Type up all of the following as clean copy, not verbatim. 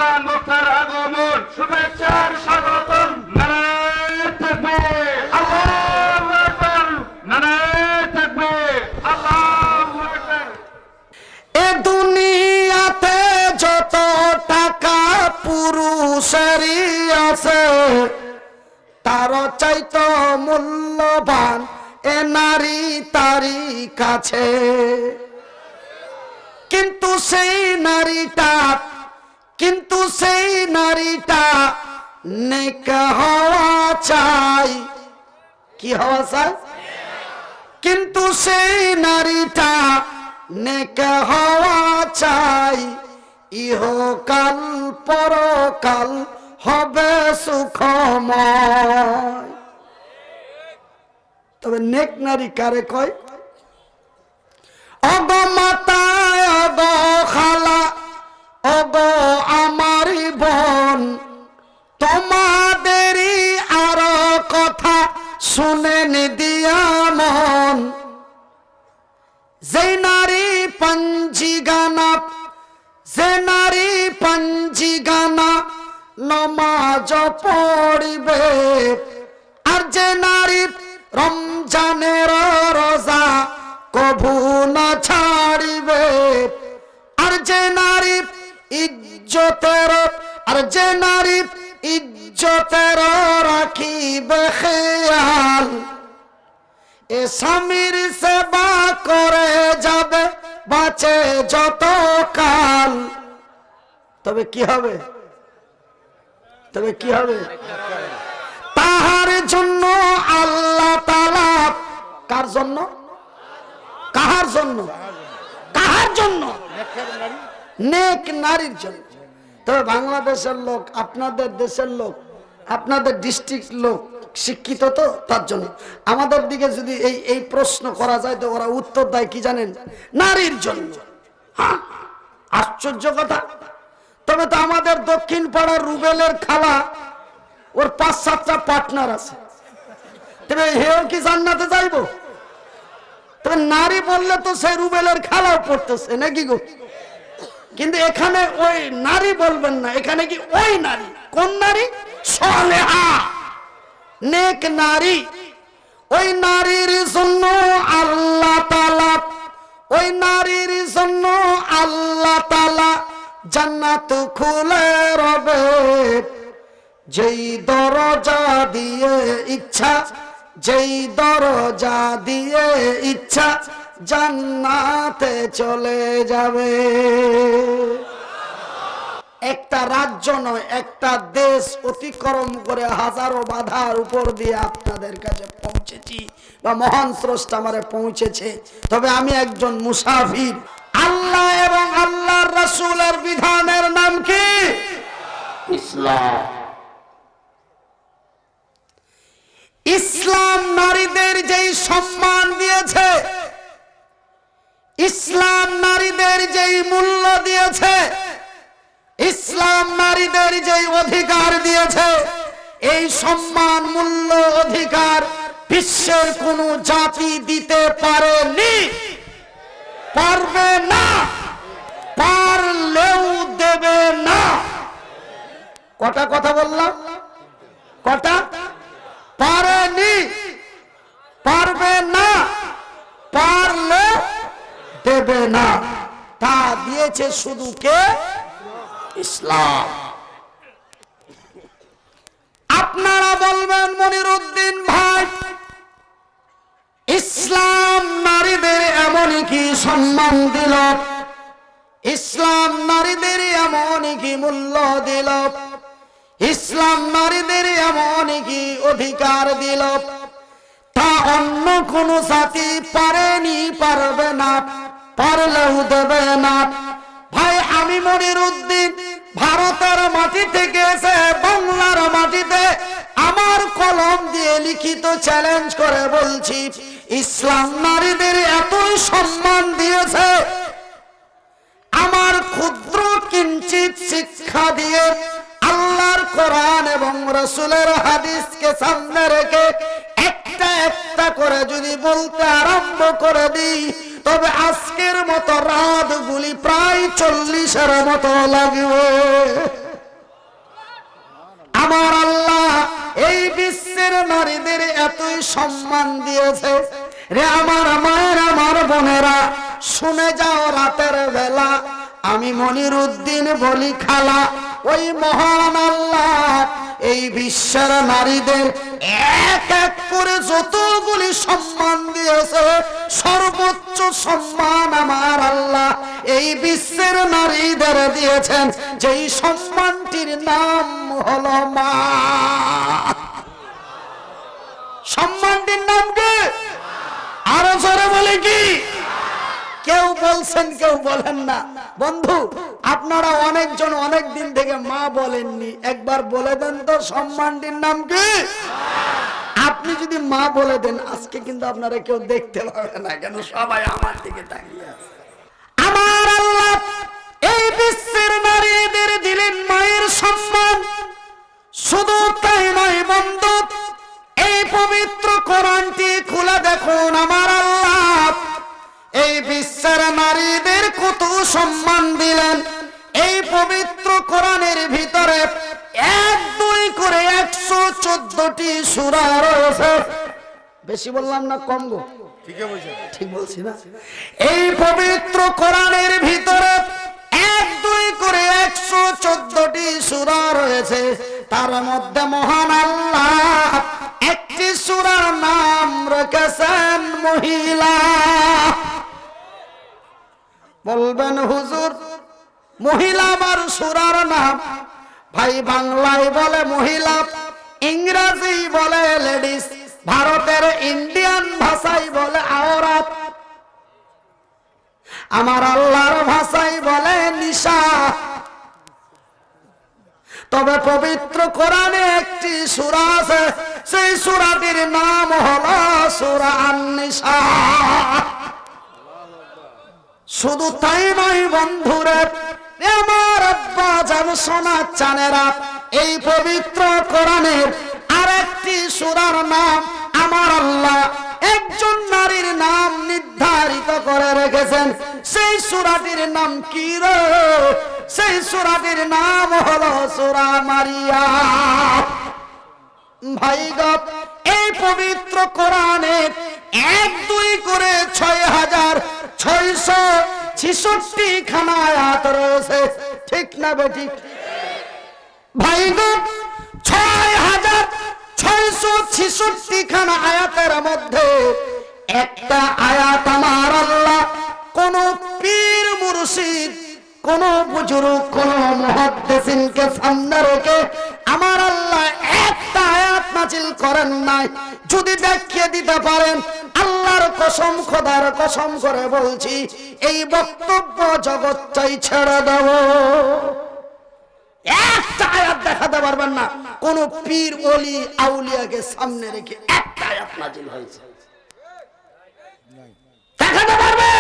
রমাদান মুক্তার আগমন শুভেচ্ছার স্বাগতম। নারায়ে তাকবীর, আল্লাহু আকবার। নারায়ে তাকবীর, আল্লাহু আকবার। এ দুনিয়াতে যত টাকা পুরুষেরই আছে, তার চাইতে মূল্যবান এ নারী তারই কাছে। কিন্তু সেই নারীটা নেক হওয়া চাই। কি হওয়া চাই? কিন্তু সেই নারীটা নেক হওয়া চাই। ইহকাল পরকাল হবে সুখময়। তবে নেক নারী কারে কয়? অগ মাতা, অগ খালা, অগ আমারি বোন, তোমাদেরই আর কথা শুনেন দিয়া মন। যে নারী পঞ্জিগানা নমাজ পড়িবে, আর যে নারী রমজানের রোজা কভু না ছাড়িবে, আর যে নারী ইজ্জতের রাখিবে খেয়াল, এ স্বামীর সেবা করে যাবে বাঁচে যত কাল। তবে কি হবে? তাহার জন্য আল্লাহ তাআলা, কার জন্য? কাহার জন্য? নেক নারীর জন্য। তবে বাংলাদেশের লোক, আপনাদের দেশের লোক, আপনাদের ডিস্ট্রিক্ট লোক শিক্ষিত, তো তার জন্য আমাদের দিকে যদি এই প্রশ্ন করা যায় তো ওরা উত্তর দেয় কি জানেন? নারীর জন্য। হ্যাঁ, আশ্চর্য কথা। তবে তো আমাদের দক্ষিণ পাড়ার রুবেলের খালা, ওর 5-7টা পার্টনার আছে। তবে হেও কি জান্নাতে যাইবো? তবে নারী বললে তো সেই রুবেলের খালাও পড়তেছে নাকি গো? কিন্তু এখানে ওই নারী বলবেন না, এখানে কি ওই নারী। কোন নারী? সালেহা, নেক নারী। ওই নারীর জন্য আল্লাহ তাআলা জান্নাত খুলে রবে। যেই দরজা দিয়ে ইচ্ছা জান্নাতে চলে যাবে। একটা রাজ্য নয়, একটা দেশ অতিক্রম করে হাজারো বাধার উপর দিয়ে আপনাদের কাছে পৌঁছেছি, বা মহান স্রষ্টা আমারে পৌঁছেছে। তবে আমি একজন মুসাফির। আল্লাহ এবং আল্লাহর রাসূলের বিধানের নাম কি? ইসলাম। ইসলাম নারীদের যেই সম্মান দিয়েছে, ইসলাম নারীদের যেই মূল্য দিয়েছে, ইসলাম নারীদের যেই অধিকার দিয়েছে, এই সম্মান, মূল্য, অধিকার বিশ্বের কোন জাতি দিতে পারেনি, পারবে না, পারলেও দেবে না। কটা কথা বললাম? কটা? পারেনি, পারবে না, পারলে দেবে না। তা দিয়েছে শুধু কে? ইসলাম। আপনারা বলবেন মনিরউদ্দিন ভাই, ইসলাম নারীদের এমনই কি সম্মান দিল, ইসলাম নারীদের এমনই কি মূল্য দিল, ইসলাম নারীদের এমনই কি অধিকার দিল, তা অন্য কোন জাতি পারেনি, পারবে না, পারলেও দেবে না। ভাই, আমি মনিরউদ্দিন ভারতের মাটি থেকে এসে বাংলার মাটিতে আমার কলম দিয়ে লিখিত চ্যালেঞ্জ করে বলছি, ইসলাম নারীদের এতই সম্মান দিয়েছে, আমার ক্ষুদ্র কিঞ্চিত শিক্ষা দিয়ে আল্লাহর কোরআন এবং রাসূলের হাদিসকে সামনে রেখে একটা একটা করে যদি বলতে আরম্ভ করে দিই, তবে আজকের মতো রাতগুলি প্রায় 40-এর মতো লাগবে। আমার আল্লাহ এই বিশ্বের নারীদের এতই সম্মান দিয়েছে রে আমার মায়ের, আমার বোনেরা শুনে যাও, রাতের বেলা আমি মনিরুদ্দিন বলি খালা, ওই মহান আল্লাহ এই বিশ্বের নারীদের এক এক করে যতগুলি সম্মান দিয়েছে, সর্বোচ্চ সম্মান আমার আল্লাহ এই বিশ্বের নারীদের দিয়েছেন, যেই সম্মানটির নাম হলো মা। সম্মানটির নাম কি? আরো জোরে বলে কি? কেউ বলছেন, কেউ বলেন না। বন্ধু, আপনারা অনেকজন অনেক দিন থেকে মা বলেননি, একবার বলে দেন তো সম্মানটির নাম কি? আপনি যদি মা বলে দেন, আজকে কিন্তু আপনারা কেউ দেখতে পাবে না, কেন সবাই আমার দিকে তাকিয়ে আছে। আমার আল্লাহ এই বিশ্বের নারীদের দিলেন মায়ের সম্মান। শুধু তাই নয় বন্ধু, এই পবিত্র কোরআনটি খুলে দেখুন, আমার আল্লাহ এই বিশ্বের নারীদের কত সম্মান দিলেন। এই পবিত্র কোরআনের ভিতরে 1-2 করে 114টি সূরা রয়েছে। বেশি বললাম না কম গো? ঠিক বলছি না? এই পবিত্র কোরআনের ভিতরে 1-2 করে 114টি সূরা রয়েছে। তার মধ্যে মহান আল্লাহ একটি সূরার নাম রেখেছেন মহিলা। বলবেন হুজুর, মহিলা আবার সূরার নাম? ভাই, বাংলায় বলে মহিলা, ইংরেজি বলে লেডিস, ভারতের ইন্ডিয়ান ভাষায় বলে আওরাত, আমার আল্লাহর ভাষায় বলে নিশা। তবে পবিত্র কোরআনে একটি সূরা আছে, সেই সূরাটির নাম হলো সূরা আন-নিসা। শুধু তাই নয় বন্ধুরে, আমার আব্বা জান সোনা চানেরা, এই পবিত্র কোরআনের আরেকটি সূরার নাম আমার আল্লাহ একজন নারীর নাম নির্ধারিত করে রেখেছেন। সেই সূরাটির নাম কি রে? সেই সূরাটির নাম হলো সূরা মারিয়াম। ভাই গো, এই পবিত্র কোরআনে 1-2 করে 6666 খানা আয়াত রয়েছে, ঠিক না বেঠিক? ভাই গো, 6666 খানা আয়াতের মধ্যে একটা আয়াত আমার আল্লাহ কোন পীর মুর্শিদ, কোন বুজুর্গ, কোন মুহাদ্দিসিনকে সামনে রেখে আমার আল্লাহ একটা আয়াত নাযিল করেন নাই। যদি দেখিয়ে দিতে পারেন, আল্লাহর কসম, খোদার কসম করে বলছি, এই বক্তব্য জগৎ চাই ছেড়ে দেব। একটা আয়াত দেখাতে পারবেন না কোন পীর ওলি আউলিয়াকে সামনে রেখে একটা আয়াত নাযিল হয়েছে? দেখাতে পারবে?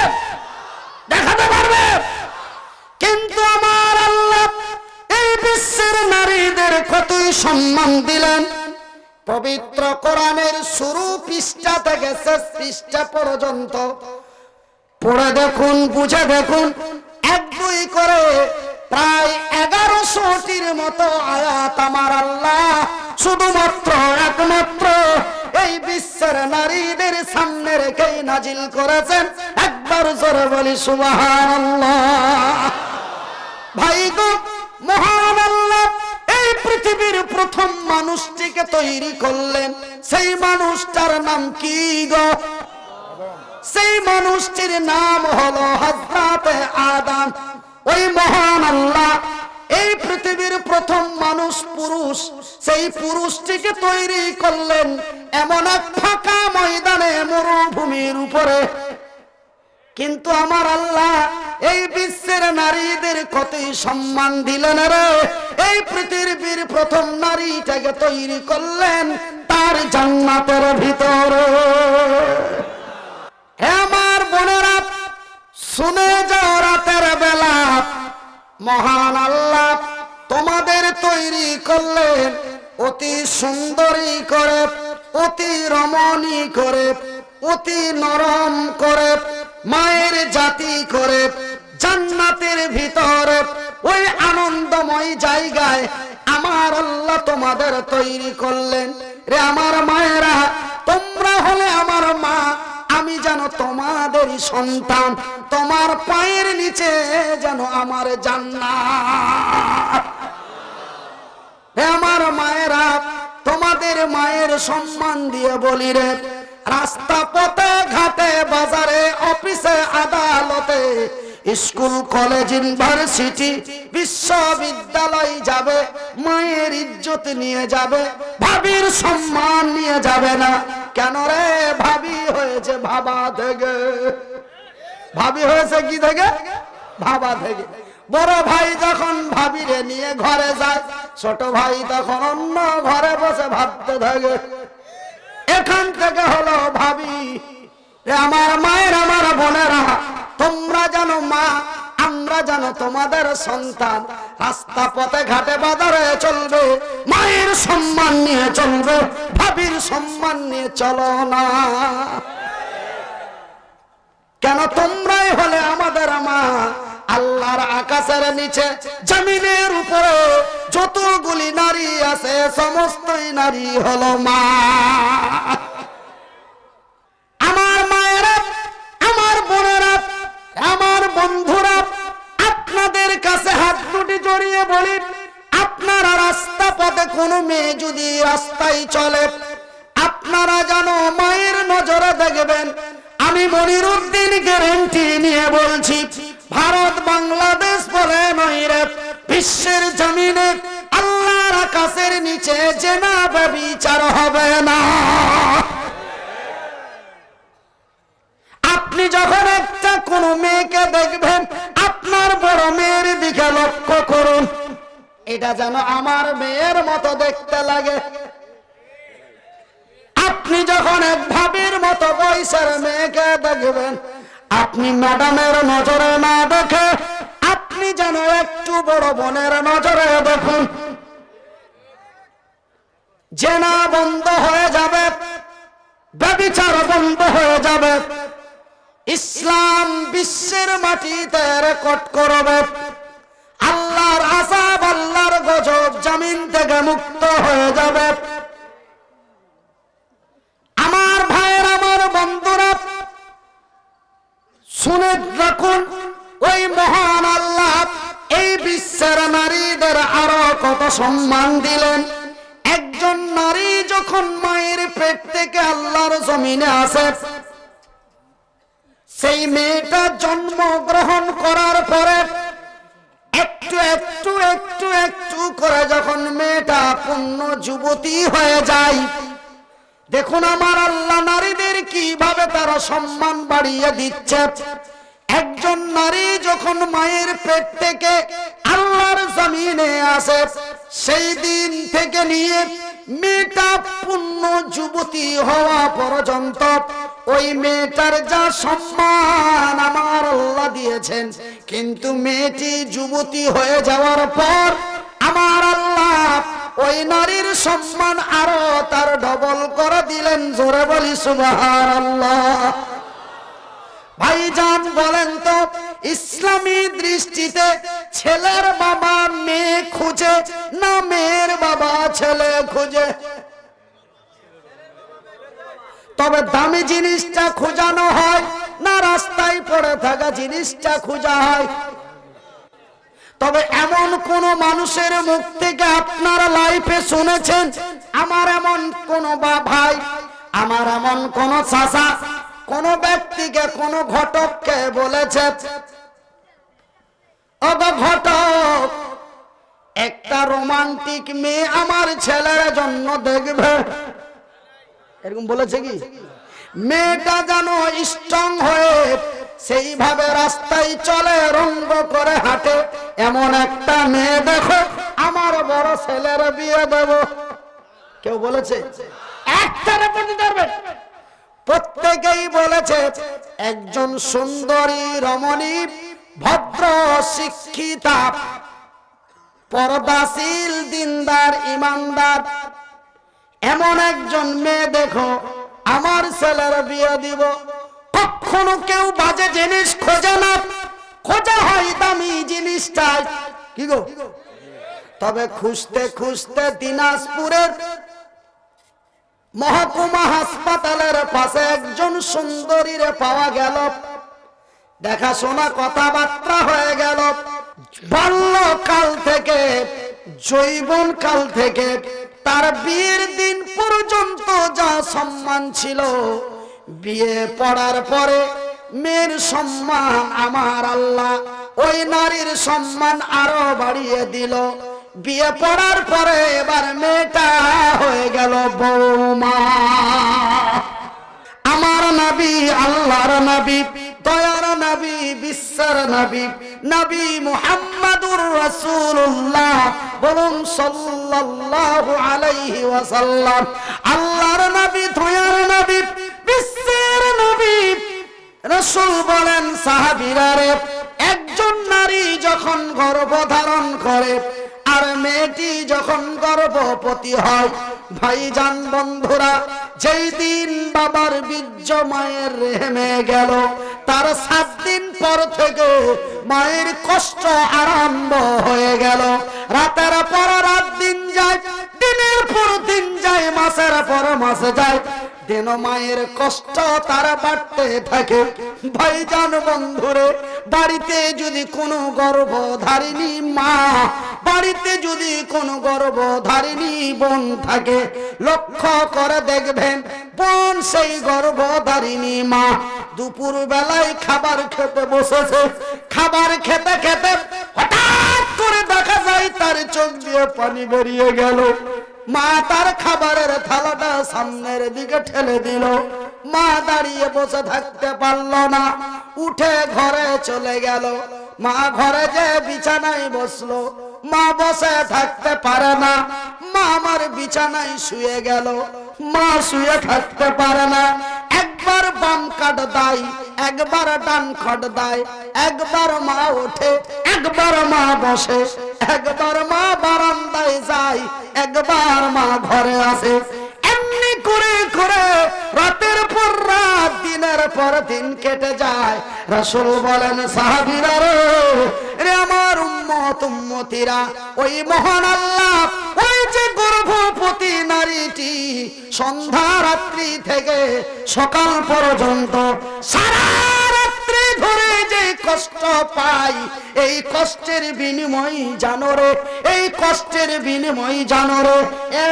দেখাতে পারবে? কিন্তু আমার আল্লাহ এই বিশ্বের নারীদের কতই সম্মান দিলেন। পবিত্র কোরআনের শুরু পৃষ্ঠা থেকে শেষ পৃষ্ঠা পর্যন্ত পড়ে দেখুন, বুঝে দেখুন, 1-2 করে প্রায় 1100টির মতো আয়াত আমার আল্লাহ শুধুমাত্র একমাত্র এই বিশ্বের নারীদের সামনে রেখেই নাজিল করেছেন। একবার জোরে বলি সুবহানাল্লাহ। ভাই গো, মহান আল্লাহ এই পৃথিবীর প্রথম মানুষটিকে তৈরি করলেন। সেই মানুষটার নাম কি গো? সেই মানুষটির নাম হলো হযরতে আদম। ওই মহান আল্লাহ এই পৃথিবীর প্রথম মানুষ পুরুষ, সেই পুরুষটিকে তৈরি করলেন এমন এক ফাঁকা ময়দানে, মরুভূমির উপরে। কিন্তু আমার আল্লাহ এই বিশ্বের নারীদের কতই সম্মান দিলেন রে। এই পৃথিবীর প্রথম নারীটাকে তৈরি করলেন তার জান্নাতের ভিতরে। হে আমার বোনেরা, শুনে যাও, রাতের বেলা মহান আল্লাহ তোমাদের তৈরি করলেন অতি সুন্দরী করে, অতি রমণী করে, অতি নরম করে, মায়ের জাতি করে, জান্নাতের ভিতরে ওই আনন্দময় জায়গায় আমার আল্লাহ তোমার তোমাদের তৈরি করলেন। রে আমার মায়েরা, তোমরা হলে আমার মা, আমি যেন তোমাদেরই সন্তান, তোমার পায়ের নিচে যেন আমার জান্নাত। হে আমার মায়েরা, তোমাদের মায়ের সম্মান দিয়ে বলি রে, রাস্তা পথে ঘাটে বাজারে অফিসে আদালতে স্কুল কলেজ ইউনিভার্সিটি বিশ্ববিদ্যালয় যাবে, মায়ের ইজ্জত নিয়ে যাবে, ভাবির সম্মান নিয়ে যাবে না কেন রে? ভাবি হয়েছে ভাবা থেকে। ভাবি হয়েছে কি থেকে? ভাবা থেকে। বড় ভাই যখন ভাবিরে নিয়ে ঘরে যায়, ছোট ভাই তখন অন্য ঘরে বসে ভাবতে থাকে। এখান থেকে হলো ভাবি। আমার মায়ের, আমার বোনেরা, তোমরা জানো মা, আমরা জানো তোমাদের সন্তান। রাস্তা পথে ঘাটে বাজারে চলবে, মায়ের সম্মান নিয়ে চলবে, ভাবির সম্মান নিয়ে চলো না। কেন? তোমরাই হলে আমাদের মা। আল্লাহর আকাশের নিচে জমিনের উপরে যতগুলি নারী আছে, সমস্তই নারী হলো মা। আমার মায়েরা, আমার বোনেরা, আমার বন্ধুরা, আপনাদের কাছে হাত দুটি জড়িয়ে বলি, আপনারা রাস্তা পথে কোনো মেয়ে যদি রাস্তায় চলে, আপনারা জানো মায়ের নজরে দেখবেন। আমি মনিরুদ্দিন গ্যারান্টি নিয়ে বলছি, ভারত বাংলাদেশ বলে নয় রে, বিশ্বের জমিনে আল্লাহর আকাশের নিচে জেনা ব্যভিচার হবে না। আপনি যখন একটা কোন মেয়েকে দেখবেন, আপনার বড় মেয়ের দিকে লক্ষ্য করুন, এটা যেন আমার মেয়ের মতো দেখতে লাগে। আপনি যখন এক ভাবির মতো বয়সের মেয়েকে দেখবেন, আপনি ম্যাডামের নজরে না দেখে আপনি যেন একটু বড় বোনের নজরে দেখুন। জেনা বন্ধ হয়ে যাবে, ব্যভিচার বন্ধ হয়ে যাবে, ইসলাম বিশ্বের মাটিতে রেকর্ড করবে, আল্লাহর আযাব, আল্লাহর গজব জমিন থেকে মুক্ত হয়ে যাবে। আমার ভাইয়ের, আমার বন্ধুরা, শুনে রাখুন, ওই মহান আল্লাহ এই বিশ্বের নারীদের আরো কত সম্মান দিলেন। একজন নারী যখন মায়ের পেট থেকে আল্লাহর জমিনে আসে, সেই মেয়েটা জন্মগ্রহণ করার পরে একটু একটু একটু একটু করে যখন মেয়েটা পূর্ণ যুবতী হয়ে যায়, দেখুন আমার আল্লাহ নারীদের কিভাবে তারা সম্মান বাড়িয়ে দিচ্ছে। একজন নারী যখন মায়ের পেট থেকে আল্লাহর জমিনে আসে, সেই দিন থেকে নিয়ে মেয়েটা পূর্ণ যুবতী হওয়া পর্যন্ত ওই মেয়েটার যা সম্মান আমার আল্লাহ দিয়েছেন, কিন্তু মেয়েটি যুবতী হয়ে যাওয়ার পর আমার আল্লাহ ওই নারীর সম্মান আরো তার ডবল করে দিলেন। জোরে বলি সুবহানাল্লাহ। ভাইজান বলেন তো, ইসলামী দৃষ্টিতে ছেলের বাবা মেয়ে খুঁজে না মেয়ের বাবা ছেলে খুঁজে? তবে দামি জিনিসটা খোঁজানো হয় না রাস্তায় পড়ে থাকা জিনিসটা খোঁজা হয়? তবে এমন কোন মানুষের মুখ থেকে আপনারা লাইফে শুনেছেন, আমার এমন কোন ভাই, আমার এমন কোন চাচা কোন ব্যক্তিকে, কোন ঘটককে বলেছে, ওগো ঘটক, একটা রোমান্টিক মেয়ে আমার ছেলের জন্য দেখবে? এরকম বলেছে কি? মেয়েটা যেন স্ট্রং হয়ে সেইভাবে রাস্তায় চলে, রঙ্গ করে হাঁটে, এমন একটা মেয়ে দেখো, আমার বড় ছেলের বিয়ে দেব। কেউ বলেছে? একটারে পড়তে পারবে? প্রত্যেকেই বলেছে একজন সুন্দরী রমণী, ভদ্র শিক্ষিতা, পর্দাশীল, দিনদার, ইমানদার, এমন একজন মেয়ে দেখো, আমার ছেলের বিয়ে দিব। কখনো কেউ বাজে জিনিস খোঁজে না, খোঁজা হয় দামি জিনিসটাই। কি গো? তবে খুঁজতে খুঁজতে দিনাজপুরের মহকুমা হাসপাতালের পাশে একজন সুন্দরীরে পাওয়া গেল। দেখাশোনা কথাবার্তা হয়ে গেল। বাল্যকাল থেকে যৌবন কাল থেকে তার বিয়ের দিন পর্যন্ত যা সম্মান ছিল, বিয়ে পড়ার পরে মেয়ের সম্মান আমার আল্লাহ ওই নারীর সম্মান আরো বাড়িয়ে দিল। বিয়ে পড়ার পরে এবার মেয়েটা হয়ে গেল বৌমা। আমার নবী, আল্লাহর নবী, দয়ার নবী, বিশ্বের নবী, নবী মুহাম্মাদুর রাসূলুল্লাহ, বলুন সাল্লাল্লাহু আলাইহি ওয়াসাল্লাম। আল্লাহর নবী, দয়ার নবী, বিশ্বের নবী রাসূল বলেন, সাহাবীরা রে, একজন নারী যখন গর্ভধারণ করে আর মেয়েটি যখন গর্ভবতী হয়, ভাইজান বন্ধুরা, যেই দিন বাবার বীর্য মায়ের রেহেমে গেল, তার 7 দিন পর থেকে মায়ের কষ্ট আরম্ভ হয়ে গেল। রাতের পর রাত দিন যায়, দিনের পর দিন যায়, মাসের পর মাস যায়, যেন মায়ের কষ্ট তার বাড়তে থাকে। ভাইজান বন্ধুরে, বাড়িতে যদি কোনো গর্ভধারিণী মা, বাড়িতে যদি কোনো গর্ভধারিণী বোন থাকে, লক্ষ্য করে দেখবেন বোন সেই গর্ভধারিণী মা দুপুর বেলায় খাবার খেতে বসেছে। খাবার খেতে খেতে হঠাৎ করে দেখা যায় তার চোখ দিয়ে পানি বেরিয়ে গেল। মা তার খাবারের থালাটা সামনের দিকে ঠেলে দিল। মা দাঁড়িয়ে বসে থাকতে পারল না, উঠে ঘরে চলে গেল। মা ঘরে যে বিছানায় বসলো, মা বসে থাকতে পারে না, মা আমার বিছানায় শুয়ে গেল। মা শুয়ে থাকতে পারে না, একবার বাম কাট দেয়, একবার ডান কাট দেয়, একবার মা ওঠে, একবার মা বসে, একবার মা বারান্দায় যায়, একবার মা ঘরে আসে। এমনি করে করে রাতের পর রাত, দিনের পর দিন কেটে যায়। রাসূল বলেন, সাহাবীরা রে আমার উম্মত উম্মতিরা, ওই মহান আল্লাহ ওই যে গর্ভবতী নারীটি সন্ধ্যা রাত্রি থেকে সকাল পর্যন্ত সারা রাত্রি ধরে যে কষ্ট পাই, এই কষ্টের বিনিময় জানো রে, এই কষ্টের বিনিময় জানো রে,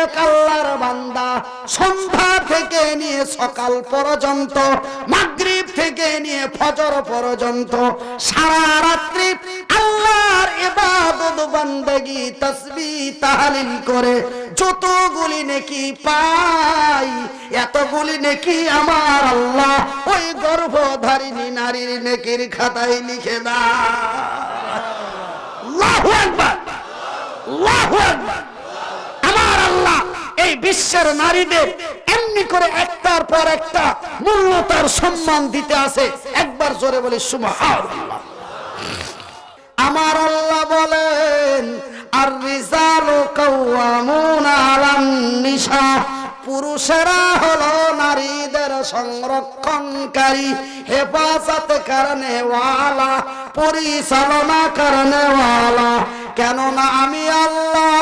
এক আল্লাহর বান্দা সন্ধ্যা থেকে নিয়ে সকাল পর্যন্ত, মাগরিব থেকে নিয়ে ফজর পর্যন্ত সারা রাত্রি আল্লাহর ইবাদত বান্দেগি তাসবিহ তাহলিল করে যতগুলি নেকি পাই, এতগুলি নেকি আমার আল্লাহ ওই গর্ভধারিণী নারীর নেকির খাতায় লিখে দেয়। আল্লাহু আকবার, আল্লাহু আকবার। আমার আল্লাহ এই বিশ্বের নারীদের এমনি করে একটার পর একটা মূল্যতার সম্মান দিতে আসে। একবার জোরে বলি সুবহানাল্লাহ। আমার আল্লাহ বলেন, আর রিজালু কাওয়ামুনা আলান নিসা, পুরুষেরা হলো নারীদের সংরক্ষণকারী, হেফাজত করনে ওয়ালা, পরিচালনা করনে ওয়ালা। কেননা আমি আল্লাহ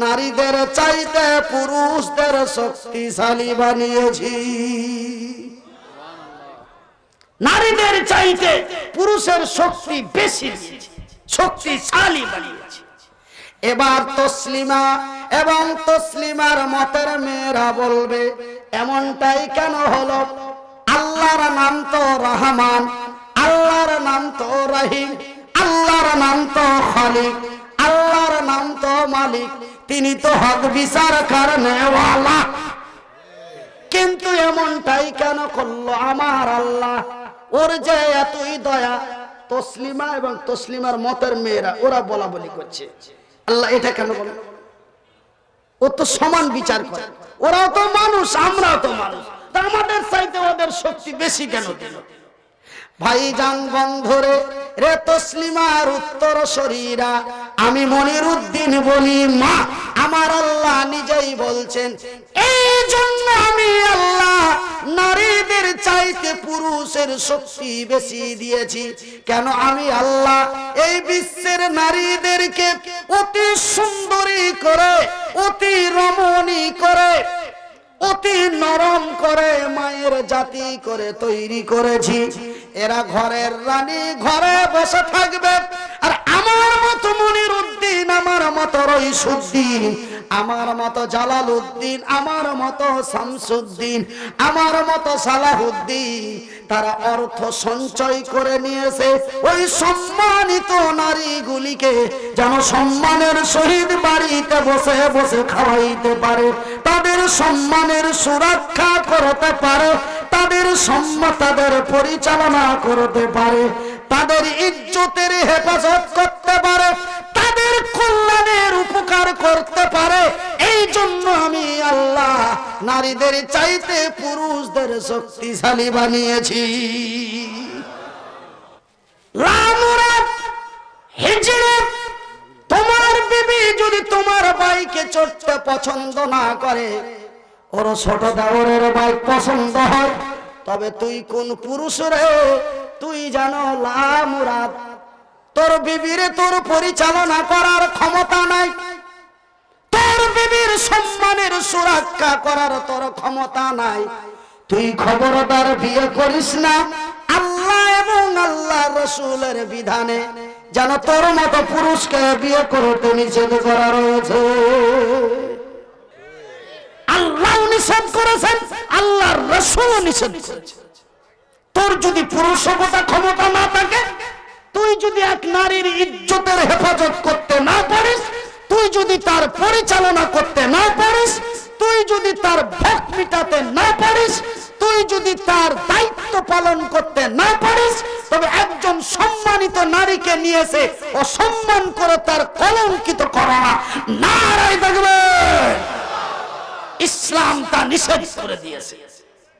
নারীদের চাইতে পুরুষদের শক্তিশালী বানিয়েছি। নারীদের চাইতে পুরুষের শক্তি বেশি, শক্তিশালী বানিয়েছে। এবার তসলিমা এবং তসলিমার মতের মেয়েরা বলবে, এমনটাই কেন হলো? আল্লাহর নাম তো রহমান, আল্লাহর নাম তো রহিম, আল্লাহর নাম তো খালিক, আল্লাহর নাম তো মালিক, তিনি তো হক বিচার করনে ওয়ালা। কিন্তু এমনটাই কেন করলো আমার আল্লাহ? ওর যে এতই দয়া, তসলিমা এবং তসলিমার মতের মেয়েরা ওরা বলা বলি করছে, আল্লাহ এটা কেন বলে? ও তো সমান বিচার করে, ওরাও তো মানুষ, আমরাও তো মানুষ, তা আমাদের চাইতে ওদের শক্তি বেশি কেন দিল? ভাইজান বন্ধুরে রে, তসলিমার উত্তর শরীরা, আমি মনিরউদ্দিন বলি, মা আমার আল্লাহ নিজেই বলছেন, এই এই জন্য আমি আল্লাহ নারীদের চাইতে পুরুষের শক্তি বেশি দিয়েছি। কেন? আমি আল্লাহ এই বিশ্বের নারীদেরকে অতি সুন্দরী করে, অতি রমণী করে, অতি নরম করে, মায়ের জাতি করে তৈরি করেছি। এরা ঘরের রানী, ঘরে বসে থাকবে। আর আমার মতো মনিরুদ্দিন, আমার মতো রইসুদ্দিন, আমার মতো জালালউদ্দিন, আমার মতো শামসুদ্দিন, আমার মতো সালাহুদ্দিন, তারা অর্থ সঞ্চয় করে নিয়েছে ওই সম্মানিত নারীগুলিকে যেন সম্মানের সহিত বাড়িতে বসে বসে খাওয়াইতে পারে, তাদের সম্মানের সুরক্ষা করতে পারে, তাদের তাদের পরিচালনা করতে পারে, তাদের ইজ্জতের হেফাজত করতে পারে, তাদের কল্যাণের উপকার করতে পারে। এই জন্য আমি আল্লাহ নারীদের চাইতে পুরুষদের শক্তিশালী বানিয়েছি। লামুরাদ হিজরত, তোমার বিবি যদি তোমার বাইকে চড়তে পছন্দ না করে, ওর ছোট দেওরের বাইক পছন্দ হয়, তবে তুই কোন পুরুষ রে? তুই জানো লামুরাদ, তোর বিবিরে তোর পরিচালনা করার ক্ষমতা নাই, তোর বিবির সম্মানের সুরক্ষা করার তোর ক্ষমতা নাই। তুই খবরদার বিয়ে করিস না। আল্লাহ এবং আল্লাহ রসুলের বিধানে যেন তোর মতো পুরুষকে বিয়ে করতে নিষেধ করা রয়েছে। আল্লাহ নিষেধ করেছেন, আল্লাহর রাসূল নিষেধ করেছেন। তোর যদি পুরুষতা ক্ষমতা না থাকে, তুই যদি এক নারীর ইজ্জতের হেফাজত করতে না পারিস, তুই যদি তার পরিচালনা করতে না পারিস, তুই যদি তার ভোগ মিটাতে না পারিস, তুই যদি তার দায়িত্ব পালন করতে না পারিস, তবে একজন সম্মানিত নারীকে নিয়েছে অসম্মান করে তার কলঙ্কিত করা নারায় দেখবে। ইসলাম তা নিষেধ করে দিয়েছে।